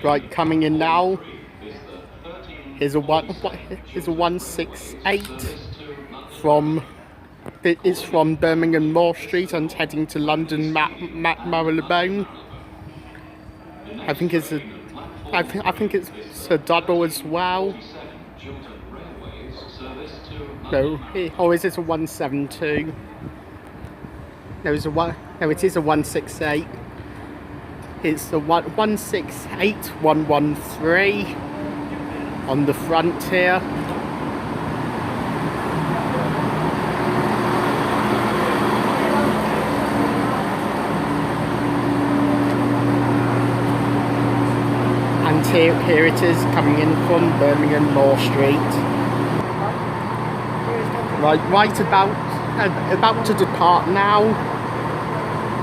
Right, coming in now is a 168 from. It's from Birmingham Moor Street and heading to London Marylebone. I think it's a. I think it's a double as well. No, or is it a 172? No, it's a one. No, it is a 168. It's the 168113 on the front here. And here it is coming in from Birmingham Moor Street. Right about to depart now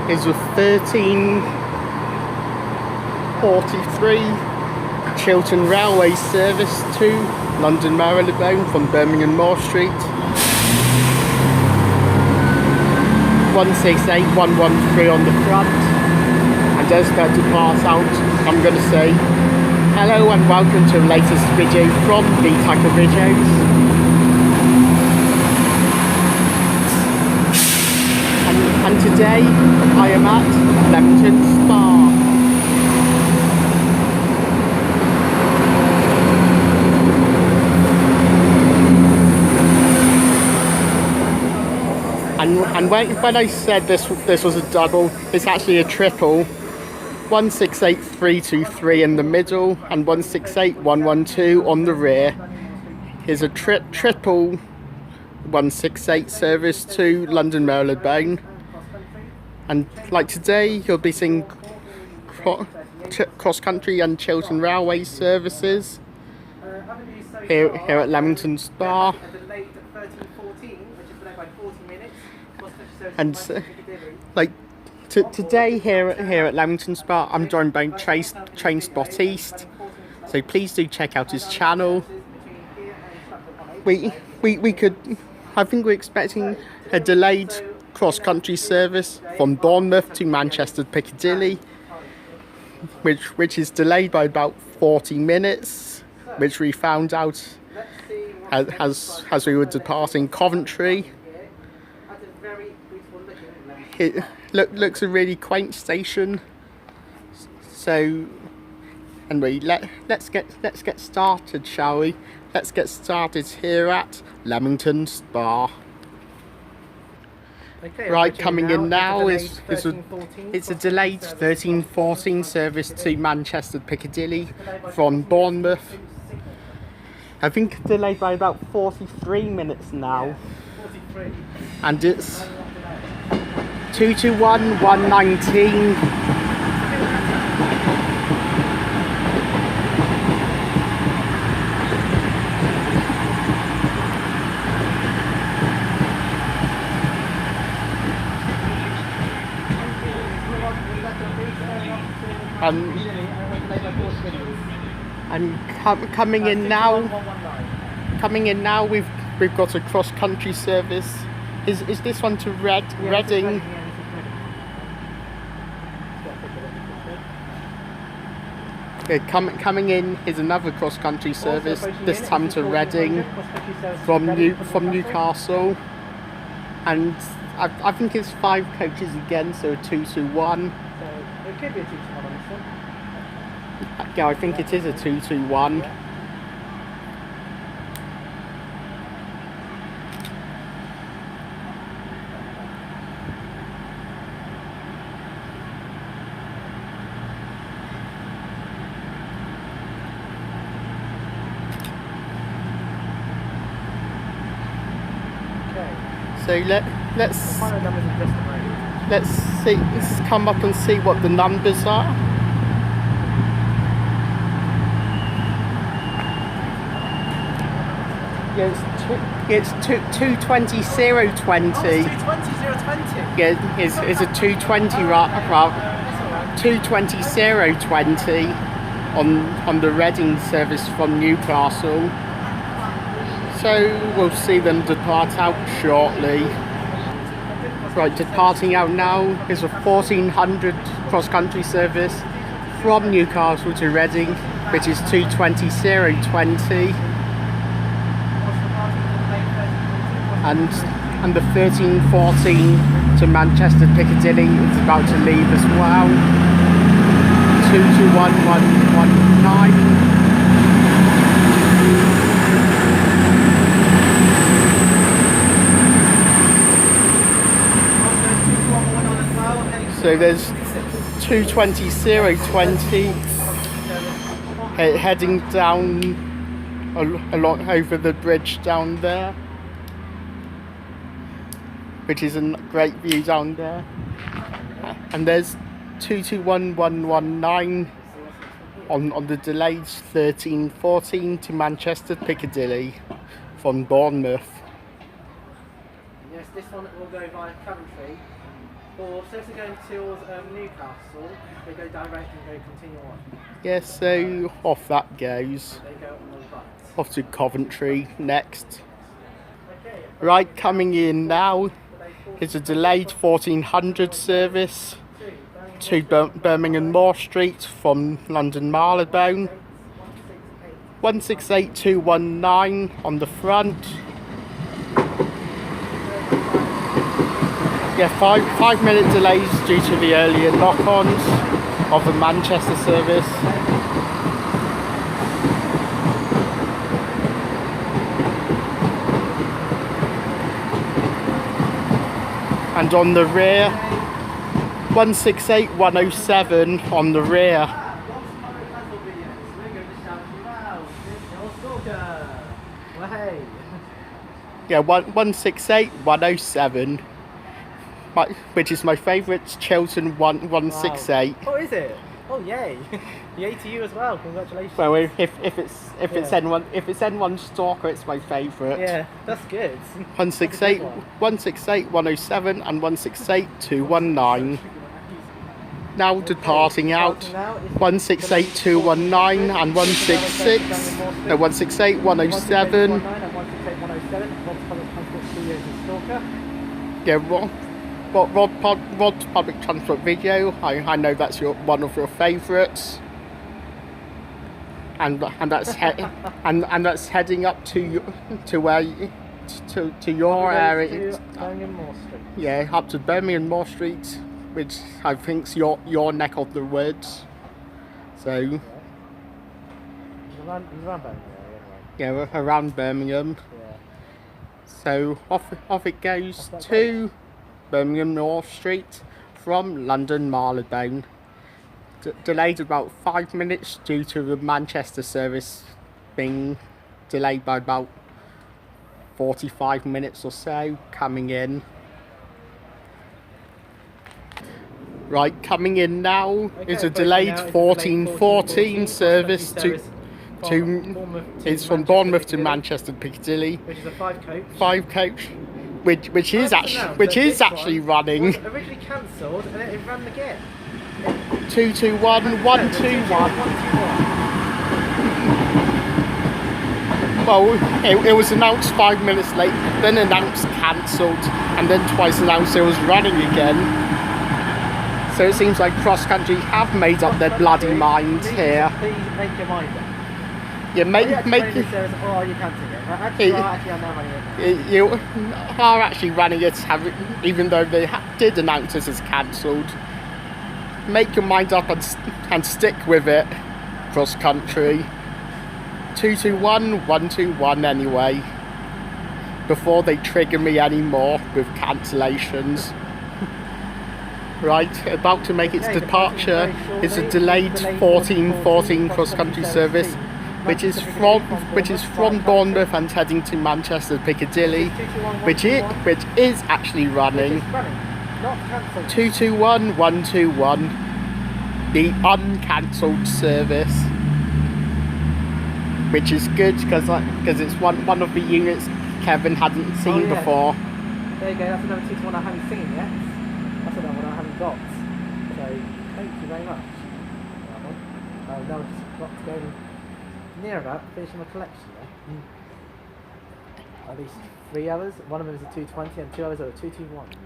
is a 1343 Chiltern Railway service to London Marylebone from Birmingham Moor Street. 168113 on the front. And as that departs out, I'm going to say hello and welcome to the latest video from V-Tacker Videos. And today I am at Leamington Spa. And when I said this was a double, it's actually a triple. 168323 in the middle and 168112 on the rear. Is a triple 168 service to London Marylebone. And like today, you'll be seeing cross-country and Chiltern Railway services here at Leamington Spa. And today here at Leamington Spa, I'm joined by Train Spot East. So please do check out his channel. I think we're expecting a delayed cross-country service from Bournemouth to Manchester Piccadilly, which is delayed by about 40 minutes, which we found out as we were departing Coventry. It looks a really quaint station. So anyway, let's get started, shall we? Let's get started here at Leamington Spa. Okay, right, coming in now is a delayed 1314 1314 service to Manchester Piccadilly from Bournemouth. I think delayed by about 43 minutes now. 43. And it's 221119. And coming in now, we've got a cross-country service. Is this one to Reading? Coming in is another cross-country service. This time to Reading from Newcastle, and I think it's 5 coaches again, so a 221. It could be a 221 on this one. Yeah, I think it is a 221. Okay. So let's see. Let's come up and see what the numbers are. It's 220 020. 220 020. Yeah, it's a 220 220 020 on the Reading service from Newcastle. So we'll see them depart out shortly. Right, departing out now is a 1400 cross-country service from Newcastle to Reading, which is 2:20:20, and the 13:14 to Manchester Piccadilly is about to leave as well. 2:21:119. So there's 2:20:20 heading down along over the bridge down there, which is a great view down there. And there's 2:21:119 on the delayed 13:14 to Manchester Piccadilly from Bournemouth. Yes, this one will go via Coventry. Or so if they're going towards Newcastle, they go direct and go continue on. Yeah, so off that goes. They go on the right. Off to Coventry next. Right, coming in now is a delayed 1400 service to Birmingham Moor Street from London Marylebone. 168219 on the front. Yeah, 5-minute delays due to the earlier knock-ons of the Manchester service. And on the rear, 168107 on the rear. Yeah, 168107. Which is my favourite Chiltern 168. Wow. Oh, is it? Oh, yay! Yay to you as well. Congratulations. Well, if it's N1 Stalker, it's my favourite. Yeah, that's good. 168, 107, and 168219. Now departing out. 168219 and 166. No, 168107. Yeah, Rod public transport video. I know that's one of your favourites, and that's heading up to where to your area. Birmingham Moor Street. Yeah, up to Birmingham Moor Street, which I think's your neck of the woods. So He's around Birmingham, yeah, around Birmingham. yeah. So off it goes to Birmingham Moor Street from London Marylebone. Delayed about 5 minutes due to the Manchester service being delayed by about 45 minutes or so coming in. Right, coming in now is a delayed 14:14 service to it's from Bournemouth to Manchester Piccadilly, Which is a 5-coach. 5-coach, which is actually running. Was originally cancelled and it ran again. 2:21:121. Well, it was announced 5 minutes late, then announced cancelled, and then twice announced it was running again. So it seems like cross country have made up their bloody mind here. Please make your mind up. Yeah, make Or are you cancelling it? Actually, I'm now running it. You are actually running it, even though they did announce it as cancelled. Make your mind up and stick with it, cross country. 2:21:121 anyway, before they trigger me anymore with cancellations. Right, about to make its departure is a delayed 14:14 cross country service, which is from Bournemouth and heading to Manchester Piccadilly, which is actually running. 2:21:121, the uncancelled service, which is good because it's one of the units Kevin hadn't seen before. There you go. That's another 2-1 I haven't seen yet. That's another one I haven't got. So thank you very much. Now I've just got to go near about finishing my collection there. At least 3 hours. One of them is a 2:20 and 2 hours are 2:21s.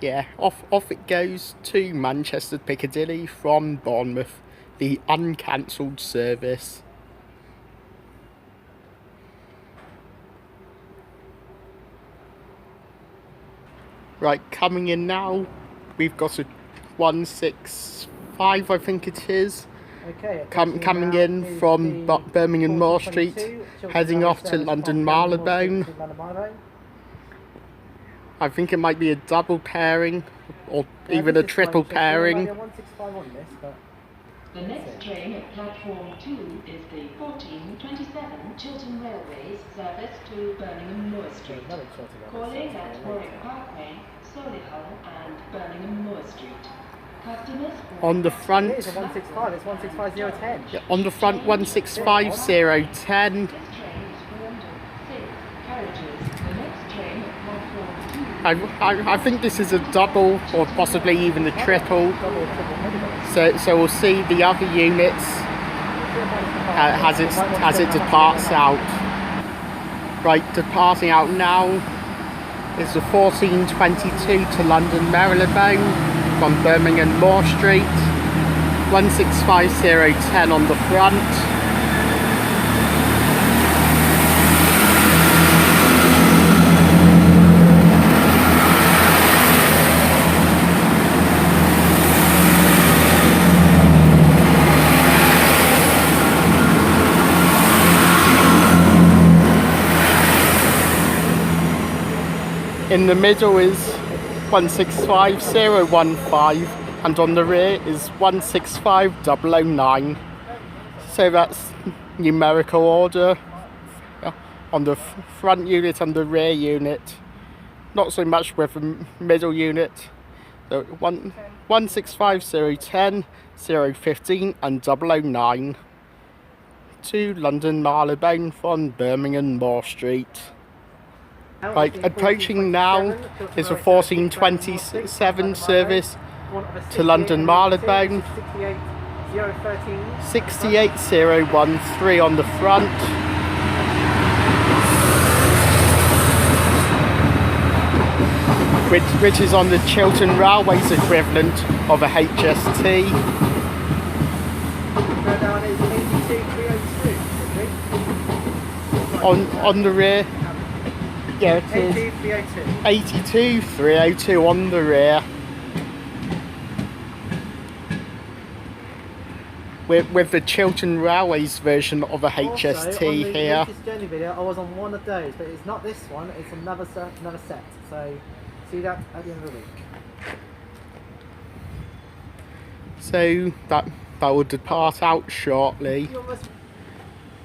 Yeah, off it goes to Manchester Piccadilly from Bournemouth, the uncancelled service. Right, coming in now, we've got a 165, I think it is. Okay, Coming in from Birmingham Moor Street, heading off to London Marylebone. I think it might be a double pairing, or even a triple pairing. The next train at platform 2 is the 1427 Chiltern Railways service to Birmingham Moor Street, calling at Warwick Parkway, Solihull and Birmingham Moor Street. Customers on the front, it's 165, it's 165010. Yeah, on the front 165010. This train is formed of 6 carriages. The next train at platform 2 I think this is a double, or possibly even a triple. So we'll see the other units as it departs out. Right, departing out now is the 1422 to London Marylebone from Birmingham Moor Street. 165010 on the front. In the middle is 165015 and on the rear is 165009. So that's numerical order on the front unit and the rear unit. Not so much with the middle unit. So 165010, 015 and 009 to London Marylebone from Birmingham Moor Street. Right, approaching now is a 1427 service to London Marylebone. 68013 on the front. Which is on the Chiltern Railways equivalent of a HST. On the rear. Yeah, it is 82302 on the rear. With the Chiltern Railways version of a HST also, on the here. latest journey video, I was on one of those, but it's not this one, it's another set. So, see that at the end of the week. So that will depart out shortly.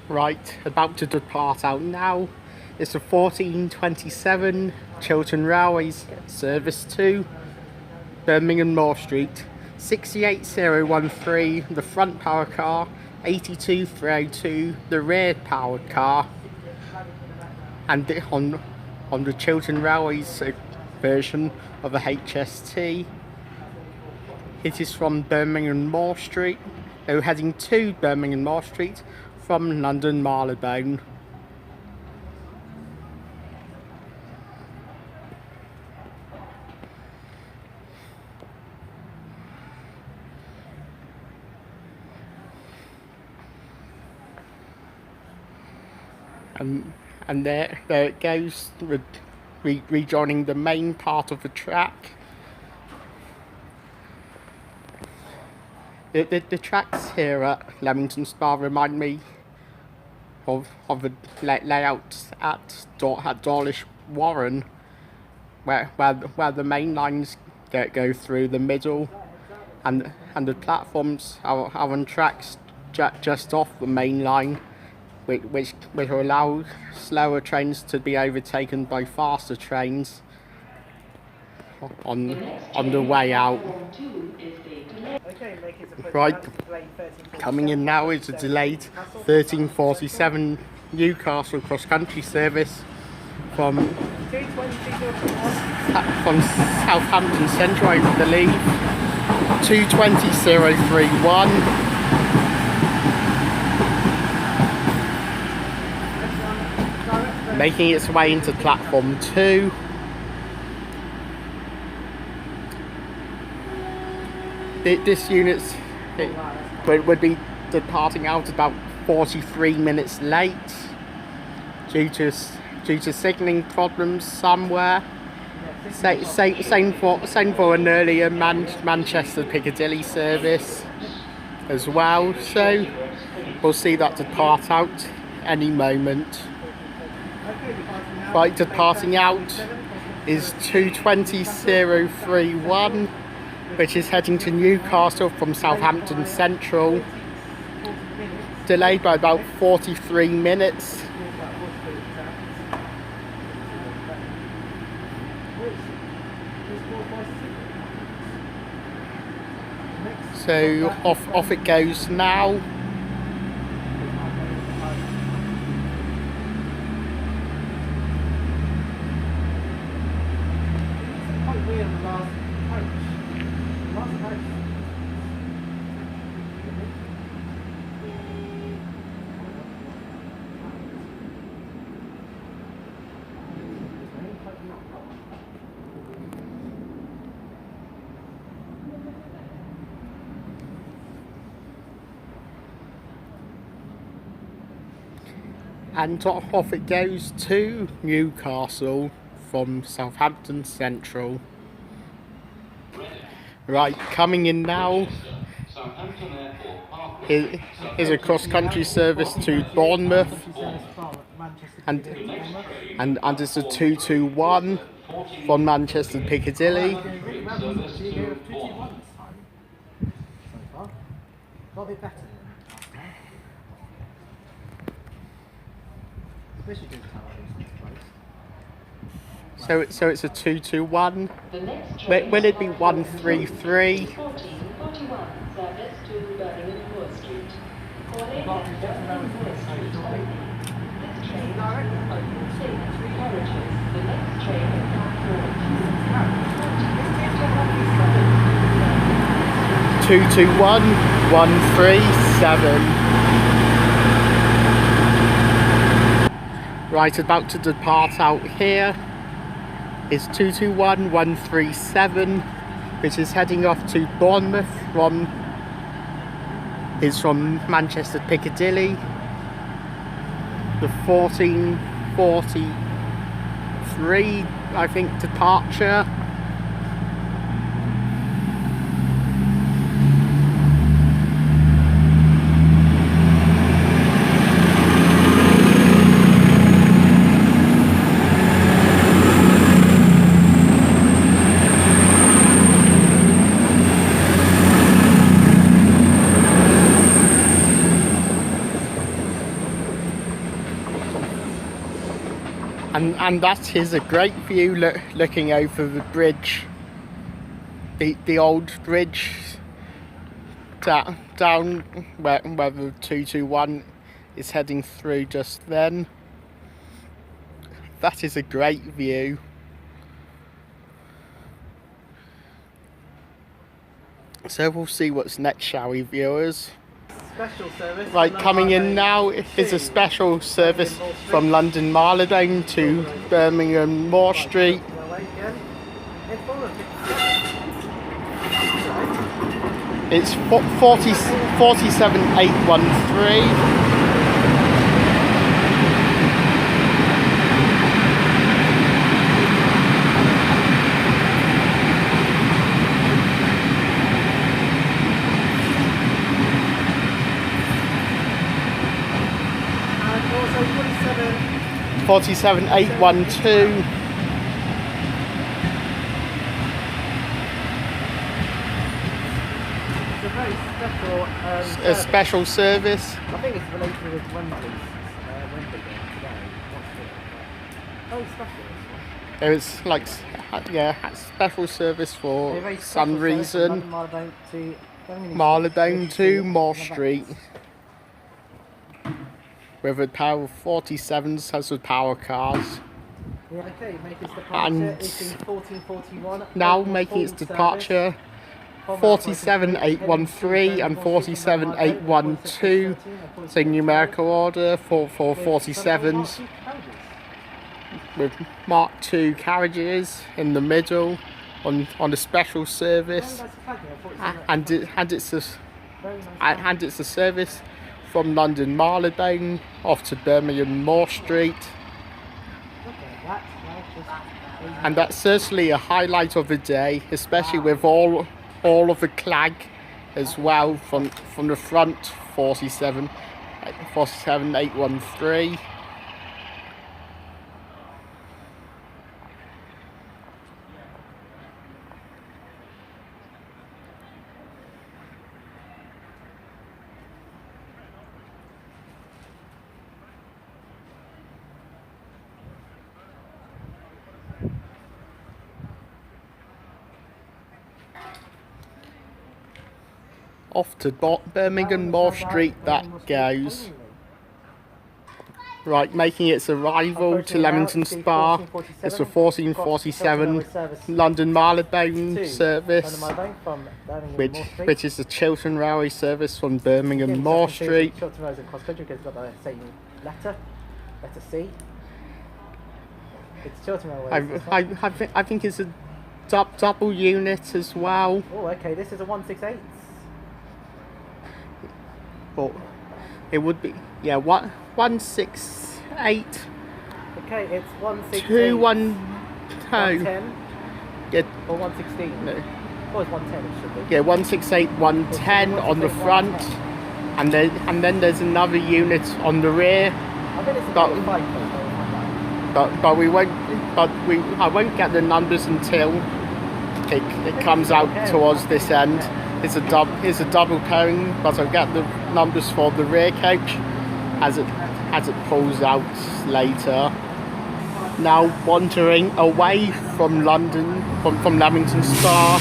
Right, about to depart out now. It's a 1427 Chiltern Railways service to Birmingham Moor Street. 68013 the front power car, 82302 the rear powered car, and on the Chiltern Railways version of a HST. It is from Birmingham Moor Street. They're heading to Birmingham Moor Street from London Marylebone. And there it goes, rejoining the main part of the track. The tracks here at Leamington Spa remind me of the layout at Dawlish Warren, where the main lines go through the middle, and the platforms are on tracks just off the main line, which will allow slower trains to be overtaken by faster trains on the way out. Right, coming in now is a delayed 1347 Newcastle cross country service from Southampton Central, I believe. 220031. Making its way into platform 2. This unit's it would be departing out about 43 minutes late due to signalling problems somewhere. Same for an earlier Manchester Piccadilly service as well. So we'll see that depart out any moment. Right, departing out is 2:20:31, which is heading to Newcastle from Southampton Central. Delayed by about 43 minutes. So off it goes now. And off it goes to Newcastle from Southampton Central. Right, coming in now is a cross-country service to Bournemouth, and it's a 221 from Manchester Piccadilly. So it's a 221. Will it be 133? 1441 service to Birmingham Moor Street. Calling at Birmingham Moor Street. This train carriages. The next train is platform 221 137. Right, about to depart out here is 221 137, which is heading off to Bournemouth from Manchester Piccadilly. The 14:43, I think, departure. And that is a great view looking over the bridge, the old bridge down where the 221 is heading through just then. That is a great view. So we'll see what's next, shall we, viewers? Special service. Right, coming in now is a special service from London Marylebone to Birmingham Moor Street. It's 47813. And also 47812. A special service. I think it's related with Wednesday today. Oh, special. It was like, yeah, a special service for some reason. Marylebone to Moor Street. With a power of 47s, has with power cars. Yeah, okay, making its departure And 1441. now making its departure 47813 and 47812. So numerical order for 47s. With Mark II carriages in the middle on a special service, and it's Very nice. and it's a service from London Marylebone off to Birmingham Moor Street. Look at that. Well, And that's certainly a highlight of the day, especially with all of the clag as well from the front 47813. Off to Birmingham Moor Street that goes. Right, making its arrival to Leamington Spa. It's the 1447 London Marylebone service, which is the Chiltern Railway service from Birmingham Moor Street. Chiltern Railways across country because it's got the same letter C. It's Chiltern Railways. I think it's a double unit as well. Oh, okay, this is a 168. But it would be, yeah, what 168. Okay, it's 168. 212. 110 Yeah, or 116. no. Oh, it's 110. It should be. Yeah, 168, 110 on the front, and then there's another unit on the rear. I bet it's a But- 35. I won't get the numbers until it comes out towards this end. It's a double pairing, but I'll get the numbers for the rear coach as it pulls out later. Now wandering away from London, from Leamington Spa,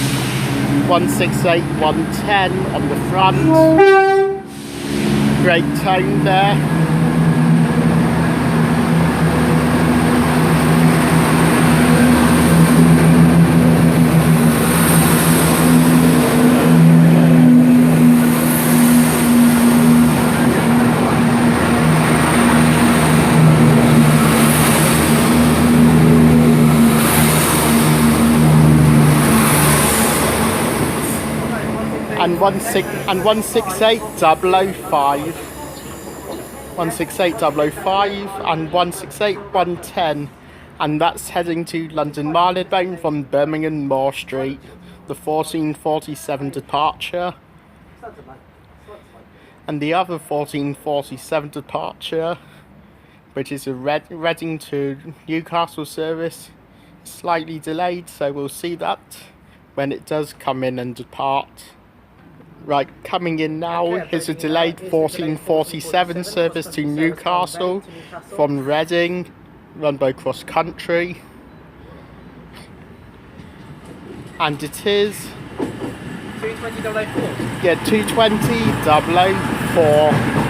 168, 110 on the front. Great tone there. And 168 005, 168 005 and 168 110, and that's heading to London Marylebone from Birmingham Moor Street, the 1447 departure. And the other 1447 departure, which is a Reading to Newcastle service, slightly delayed, so we'll see that when it does come in and depart. Right, coming in now is a delayed 1447 service to Newcastle from Reading, run by Cross Country. And it is 220.004. yeah, 220.004.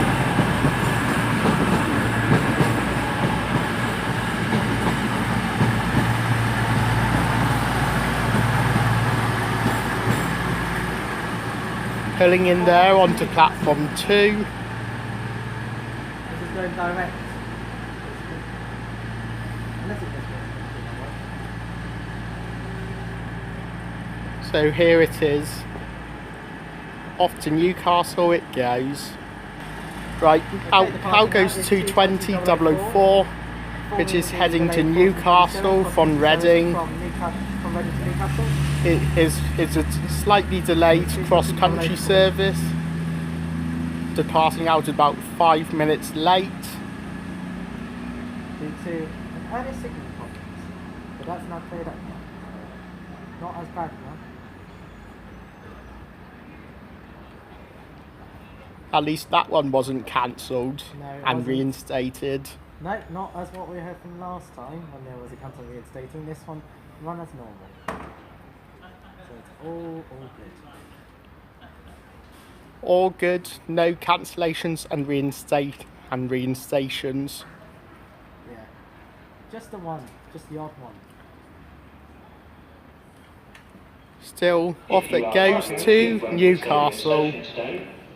Pulling in there onto platform 2. This is going direct. Unless it does. So here it is. Off to Newcastle it goes. Right, out goes 220.004, which is heading to Newcastle from Reading. From Reading to Newcastle. It's a slightly delayed cross-country service, departing out about 5 minutes late. Due to an early signal problem, but that's now cleared up now. Not as bad now. At least that one wasn't cancelled No, it and wasn't. reinstated. No, not as what we heard from last time when there was a cancel reinstating. This one run as normal. So it's all good. All good, no cancellations and reinstations. Yeah. Just the one, just the odd one. Still off it goes to Newcastle.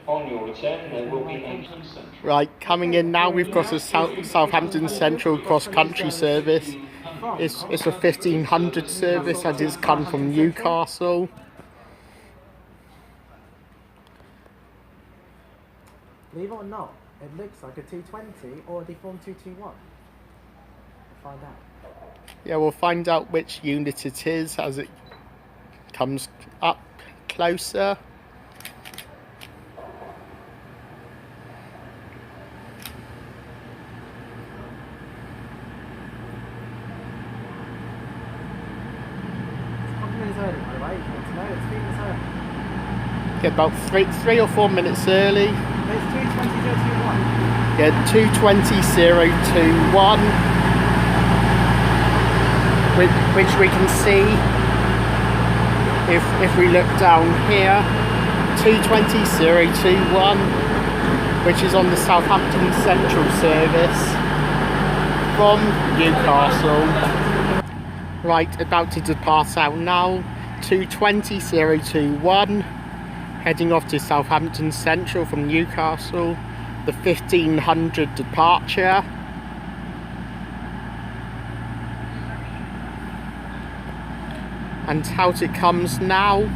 On your return, there will be Leamington Central. Right, coming in now, we've got a Southampton Central cross-country service. It's a 1500 service and it's come from Newcastle. Believe it or not, it looks like a 220 or a deformed 221. We'll find out. Yeah, we'll find out which unit it is as it comes up closer. Minutes early, by the way, if you want to know, it's 3 minutes early. Yeah, about three or 4 minutes early. It's 220.021. Yeah, 220.021, which we can see if we look down here. 220.021, which is on the Southampton Central service from Newcastle. Right, about to depart out now. 220.021, heading off to Southampton Central from Newcastle. The 1500 departure. And out it comes now.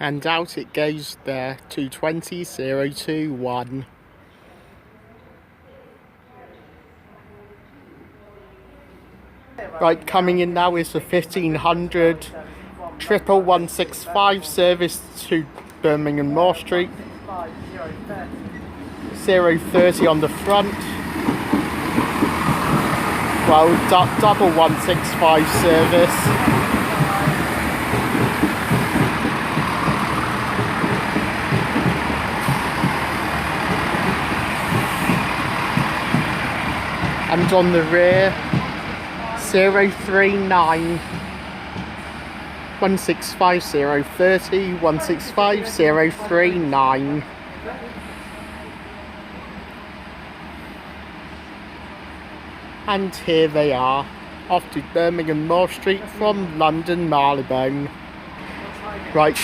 And out it goes there, 220.021. Right, coming in now is the 1500 11165 service to Birmingham Moor Street. 030 on the front. Well, double 165 service. And on the rear, 039 165030 165039. And here they are, off to Birmingham Moor Street from London Marylebone. Right,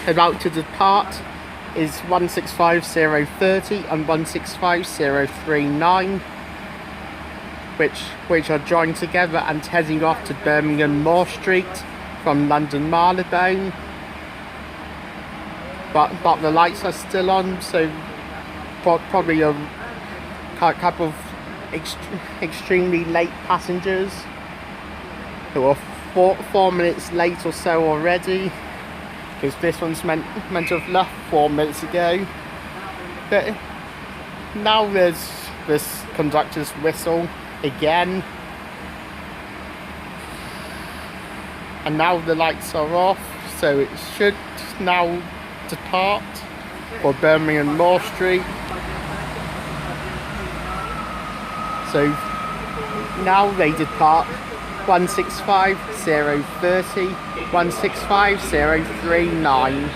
about to depart is 165030 and 165039. Which are joined together and heading off to Birmingham Moor Street from London Marylebone. But the lights are still on, so probably a couple of extremely late passengers who are 4 minutes late or so already, because this one's meant to have left 4 minutes ago. But now there's this conductor's whistle again, and now the lights are off, so it should now depart for Birmingham Moor Street. So now they depart 165030 165039.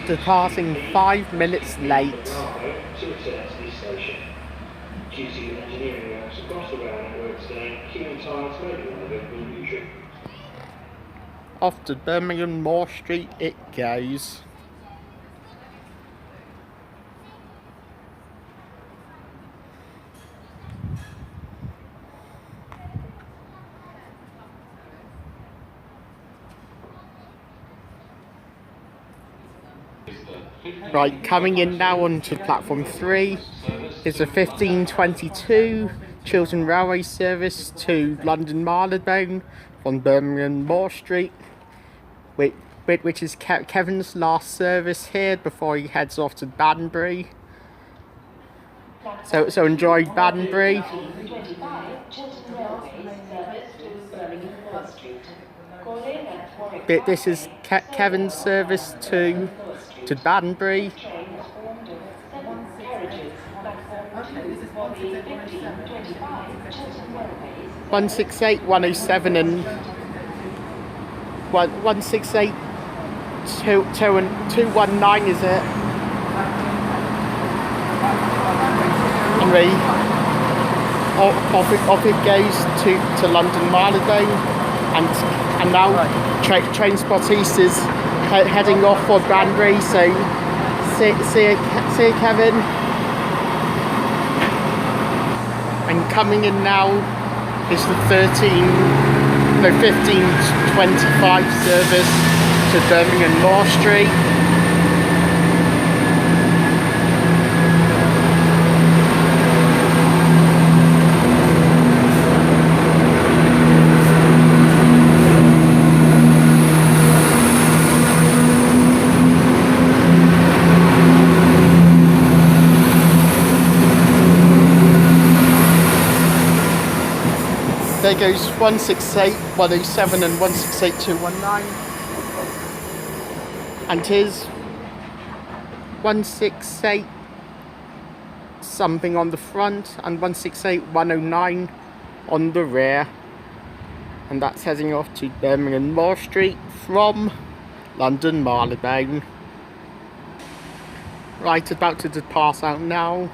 Departing 5 minutes late. Off to Birmingham Moor Street it goes. Right, coming in now onto platform 3 is a 1522 Chiltern Railway service to London Marylebone from Birmingham Moor Street, which is Kevin's last service here before he heads off to Banbury. So enjoy Banbury. This is Kevin's service to Banbury. 168, 107 and 168 219, is it? Anyway, off it goes to London Marylebone, and now Train Spot East is heading off for Banbury, so see you, Kevin. And coming in now is the 15:25 service to Birmingham Moor Street. There goes 168, 107 and 168 219. And here's 168 something on the front and 168 109 on the rear. And that's heading off to Birmingham Moor Street from London Marylebone. Right, about to depart out now.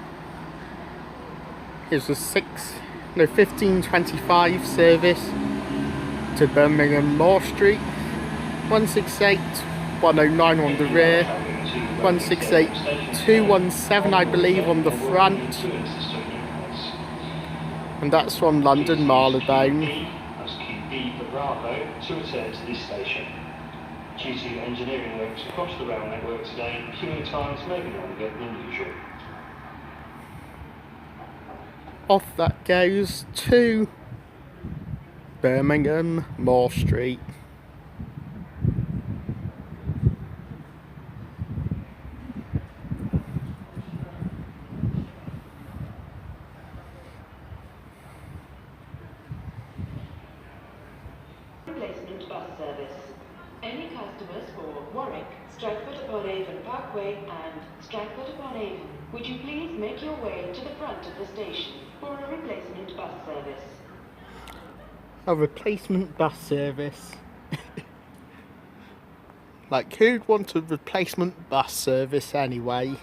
Here's the 15:25 service to Birmingham Moor Street. 168 109 on the rear, 168 217 I believe on the front, and that's from London Marylebone. That's QB for Bravo to return to this station. Due to engineering works across the rail network today, queuing times may be longer than usual. Off that goes to Birmingham Moor Street. Replacement bus service. Any customers for Warwick, Stratford-upon-Avon Parkway and Stratford-upon-Avon, would you please make your way to the front of the station for a replacement bus service? A replacement bus service. Like, who'd want a replacement bus service anyway?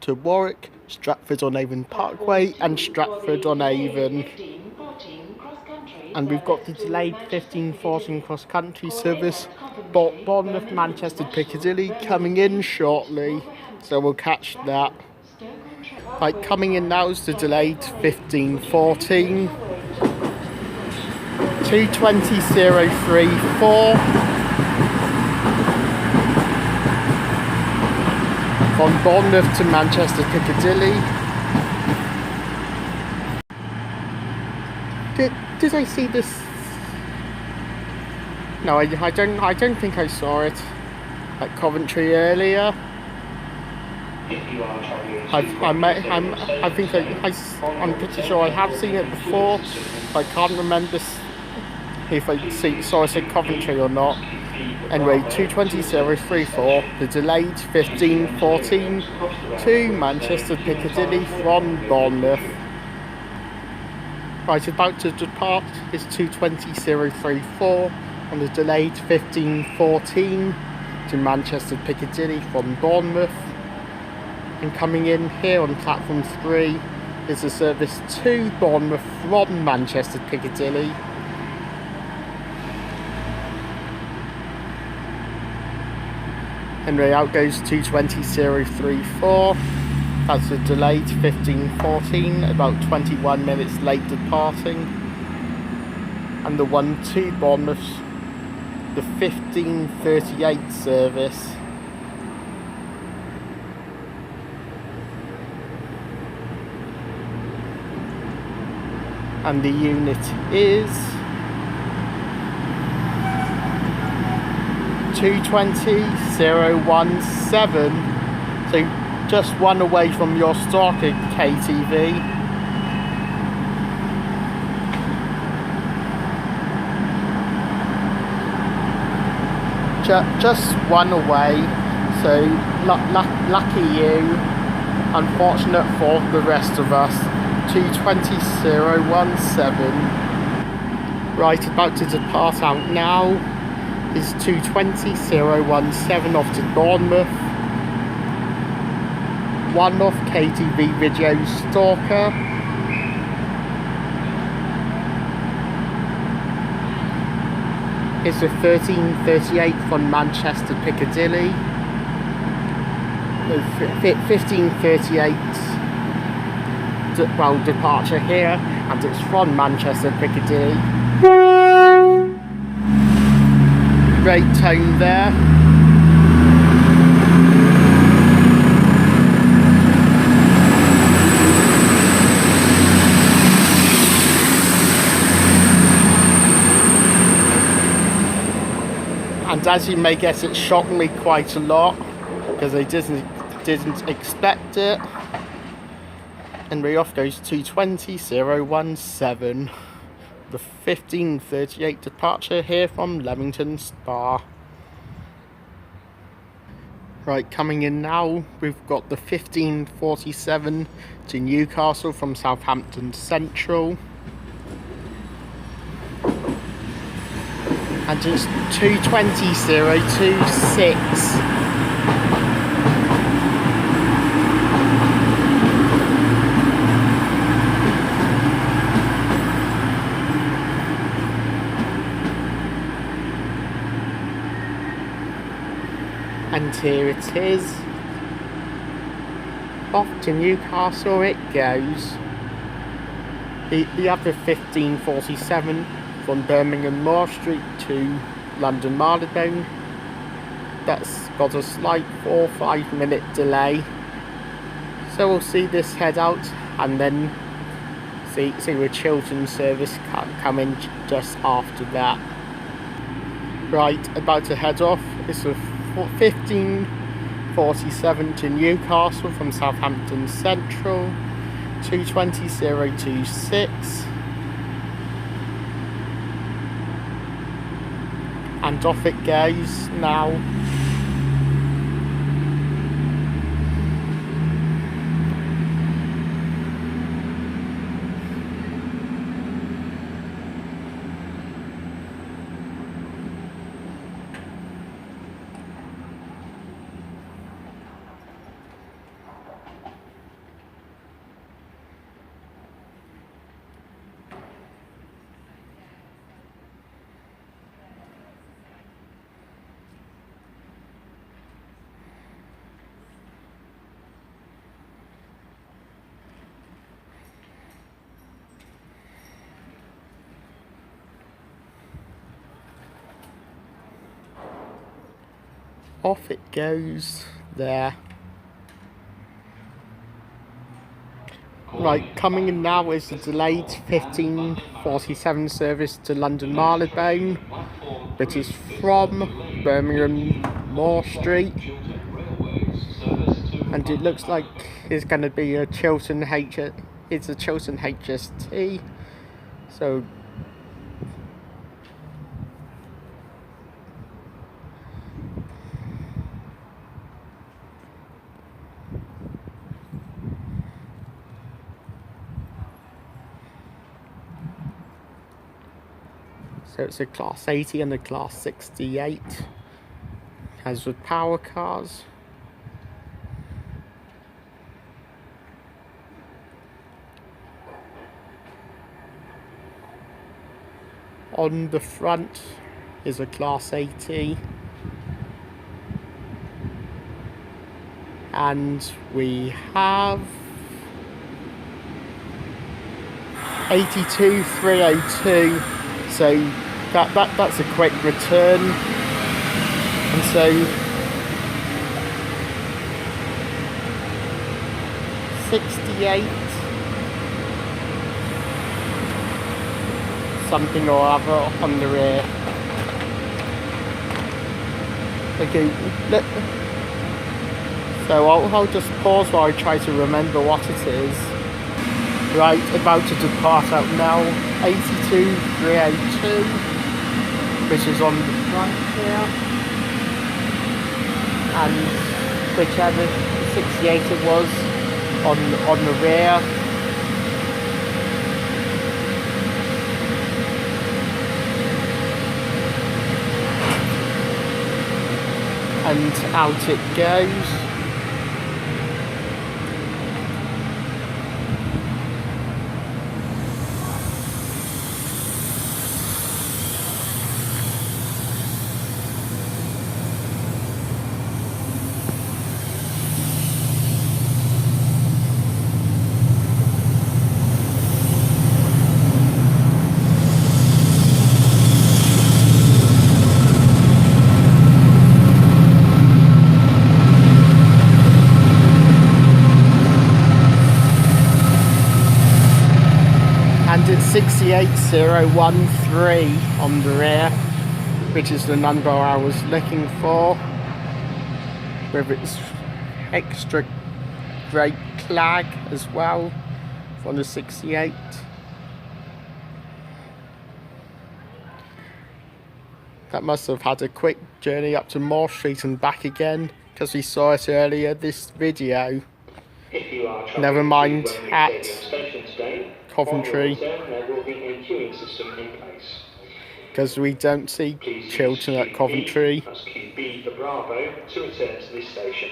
To Warwick, Stratford-on-Avon Parkway and Stratford-on-Avon. And we've got the delayed 15:14 cross-country service, Bournemouth, Manchester, Piccadilly coming in shortly, so we'll catch that. Right, coming in now is the delayed 15:14, 2:20:34 from Bournemouth to Manchester, Piccadilly. Did I see this? No, I don't think I saw it at Coventry earlier. I'm pretty sure I have seen it before. I can't remember if I saw it at Coventry or not. Anyway, 2:20:34, the delayed 15:14 to Manchester Piccadilly from Bournemouth. Right, about to depart is 2:20:34 on the delayed 15:14 to Manchester Piccadilly from Bournemouth. And coming in here on platform 3 is a service to Bournemouth from Manchester Piccadilly. Anyway, out goes 2:20:34. That's a delayed 15:14, about 21 minutes late departing. And the one to Bournemouth, the 15:38 service. And the unit is 2:20:017. So just one away from your stock at KTV. Just one away, so lucky you. Unfortunate for the rest of us. 2:20:017. Right, about to depart out now is 220-017 off to Bournemouth. 1 off KTV Video Stalker. It's a 13:38 from Manchester Piccadilly. 15:38 departure here, and it's from Manchester Piccadilly. Great tone there. And as you may guess, it's shockingly quite a lot, because they didn't expect it. And way off goes 220-017. The 15:38 departure here from Leamington Spa. Right, coming in now, we've got the 15:47 to Newcastle from Southampton Central. And it's 220-026. And here it is. Off to Newcastle it goes. The other 15:47 from Birmingham Moor Street to London Marylebone. That's got a slight 4 or 5 minute delay. So we'll see this head out and then see a Chiltern service come in just after that. Right, about to head off. It's a 15:47 to Newcastle from Southampton Central. 220-026. And off it goes now. Off it goes there. Right, coming in now is the delayed 15:47 service to London Marylebone, which is from Birmingham Moor Street. And it looks like it's going to be a Chiltern HST. So it's a Class 80 and a Class 68, as with power cars. On the front is a Class 80. And we have 82,302. So that's a quick return, and so 68 something or other on the rear. Okay, so I'll just pause while I try to remember what it is. Right, about to depart out now. 82,302, which is on the front here, and whichever 68 it was on the rear. and out it goes. And it's 68013 on the rear, which is the number I was looking for, with its extra great clag as well on the 68. That must have had a quick journey up to Moor Street and back again, because we saw it earlier this video. Never mind at Coventry, because we don't see Chiltern at Coventry. The Bravo to return to this station.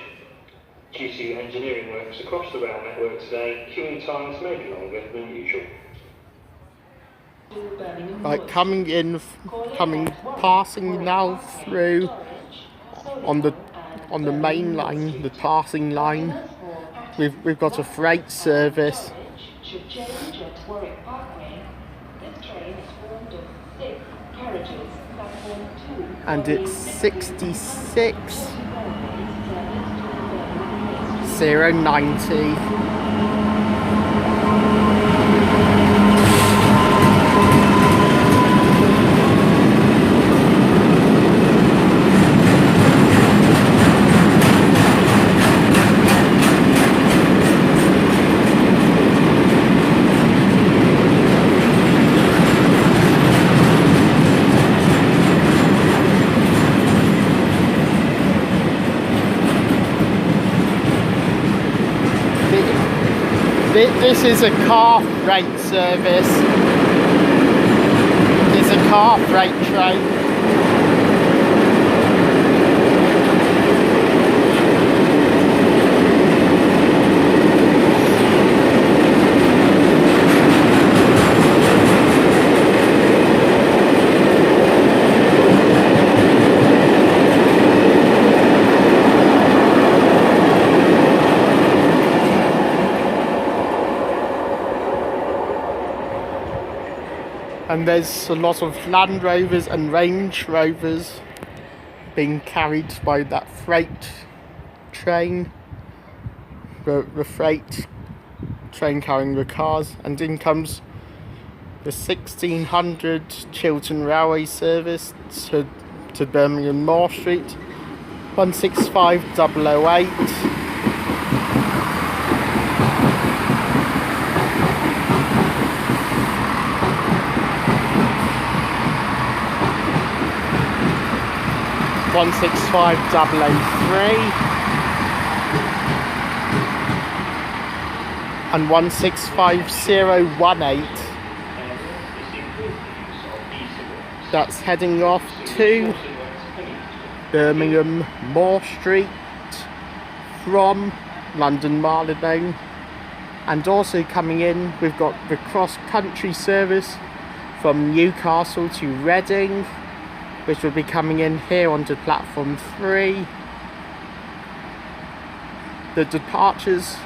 Due to engineering works across the rail network today, queuing times may be longer than usual. Like passing now through on the main line, the passing line. We've got a freight service. Should change at Warwick Parkway. This train is formed of 6 carriages, platform 2. And it's 66,090. This is a car freight service. It's a car freight train. And there's a lot of Land Rovers and Range Rovers being carried by that freight train, the freight train carrying the cars. And in comes the 1600 Chiltern Railway service to Birmingham Moor Street, 165008. 165003 and 165018. That's heading off to Birmingham Moor Street from London Marylebone. And also coming in, we've got the cross-country service from Newcastle to Reading, which will be coming in here onto platform 3. The departures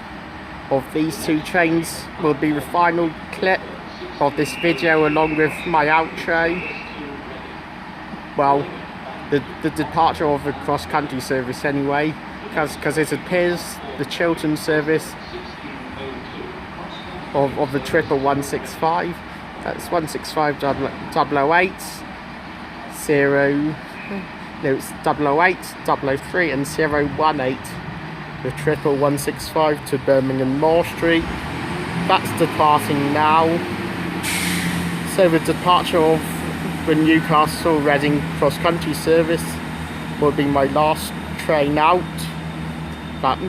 of these two trains will be the final clip of this video, along with my outro. Well, the departure of the cross-country service anyway, because it appears the Chiltern service of the triple 165, that's 165008, it's 008, 003 and 018, the triple 165 to Birmingham Moor Street. That's departing now. So the departure of the Newcastle Reading cross-country service will be my last train out, but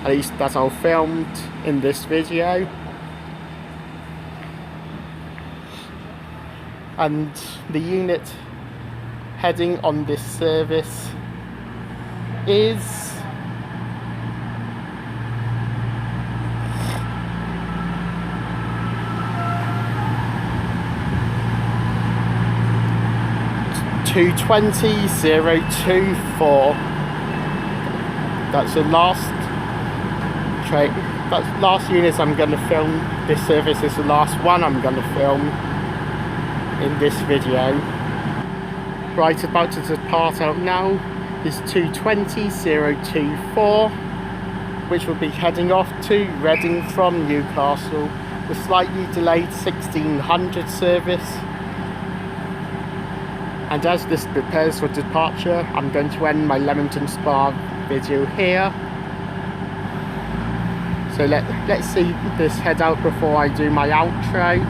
at least that's all filmed in this video. And the unit heading on this service is $220,024. That's the last train. That's last unit I'm going to film. This service is the last one I'm going to film in this video. Right, about to depart out now is 220,024, which will be heading off to Reading from Newcastle. The slightly delayed 1600 service. And as this prepares for departure, I'm going to end my Leamington Spa video here. So let's see this head out before I do my outro.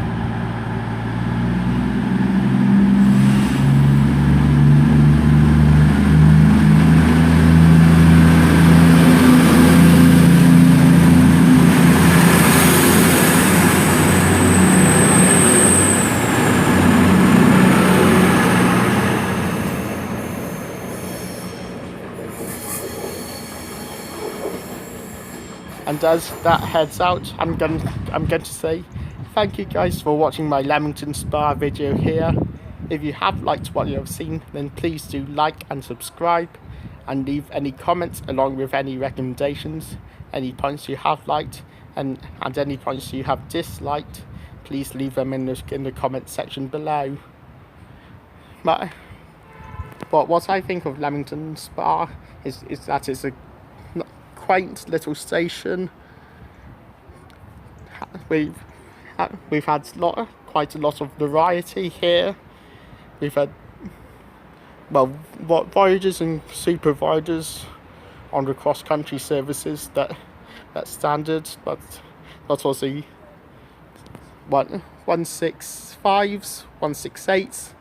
And as that heads out, I'm going to say thank you guys for watching my Leamington Spa video here. If you have liked what you have seen, then please do like and subscribe, and leave any comments along with any recommendations, any points you have liked, and any points you have disliked. Please leave them in the comment section below. But what I think of Leamington Spa is that it's a quaint little station. We've had quite a lot of variety here. We've had, well, voyagers and super voyagers on the cross-country services that's standard, but not also 165s, 168s,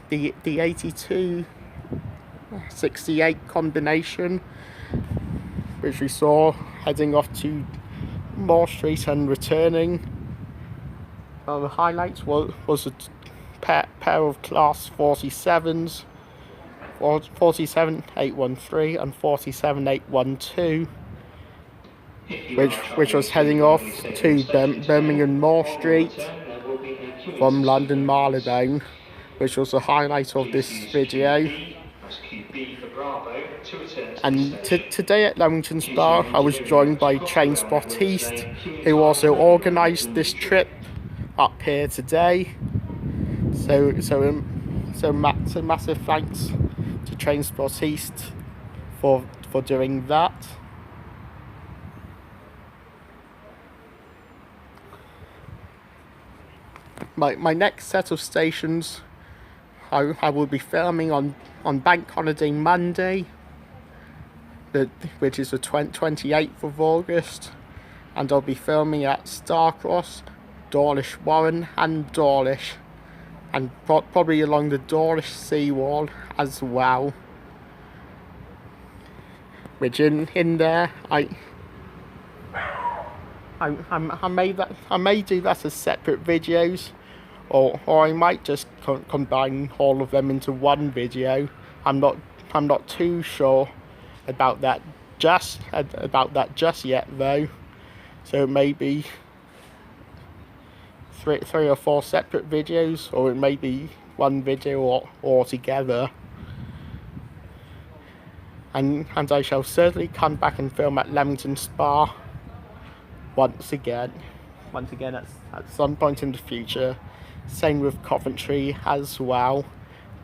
the 82-68 combination, which we saw heading off to Moor Street and returning. Well, the highlight was a pair of Class 47s, 47813 and 47812, which was heading off to Birmingham Moor Street from London Marylebone, which was the highlight of this video. And today at Leamington Spa, I was joined by Transport East, who also organised this trip up here today. So massive thanks to Transport East for doing that. My next set of stations, I will be filming on Bank Holiday Monday, which is the 28th of August, and I'll be filming at Starcross, Dawlish Warren and Dawlish, and probably along the Dawlish seawall as well, which in there I may do that as separate videos, or I might just combine all of them into one video. I'm not too sure about that just yet though. So maybe three or four separate videos, or it may be one video altogether. And I shall certainly come back and film at Leamington Spa once again at some point in the future. Same with Coventry as well.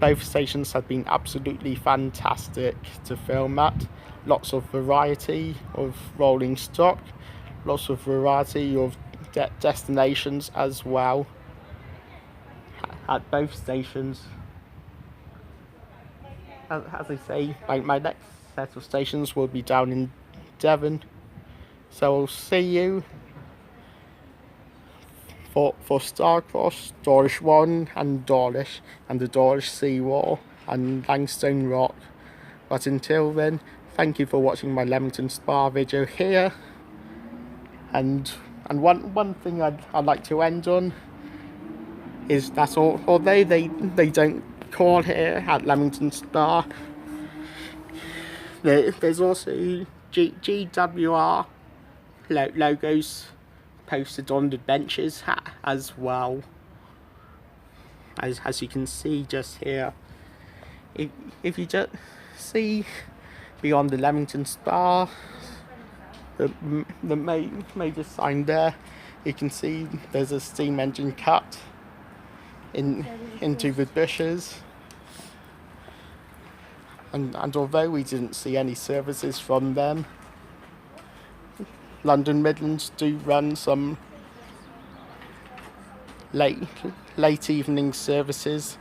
Both stations have been absolutely fantastic to film at. Lots of variety of rolling stock, lots of variety of destinations as well at both stations. As I say, my next set of stations will be down in Devon. So I'll see you for Starcross, Dawlish Warren and Dawlish, and the Dawlish seawall and Langstone Rock. But until then, thank you for watching my Leamington Spa video here. And one thing I'd like to end on is that although they don't call here at Leamington Spa. There's also GWR logos posted on the benches as well. As you can see just here. If you just see beyond the Leamington Spa, the major sign there, you can see there's a steam engine cut into the bushes. And although we didn't see any services from them, London Midlands do run some late evening services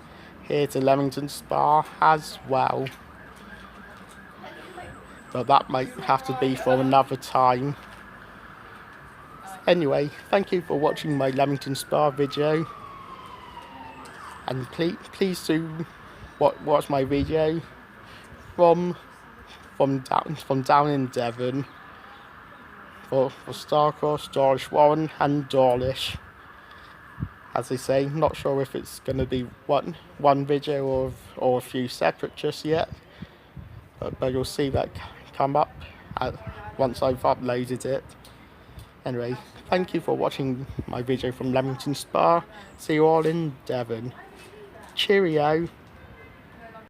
here to Leamington Spa as well. But that might have to be for another time. Anyway, thank you for watching my Leamington Spa video. And please do watch my video from down in Devon for Starcross, Dawlish Warren and Dawlish. As I say, not sure if it's going to be one video or a few separate just yet, but you'll see that come up once I've uploaded it. Anyway, thank you for watching my video from Leamington Spa. See you all in Devon. Cheerio.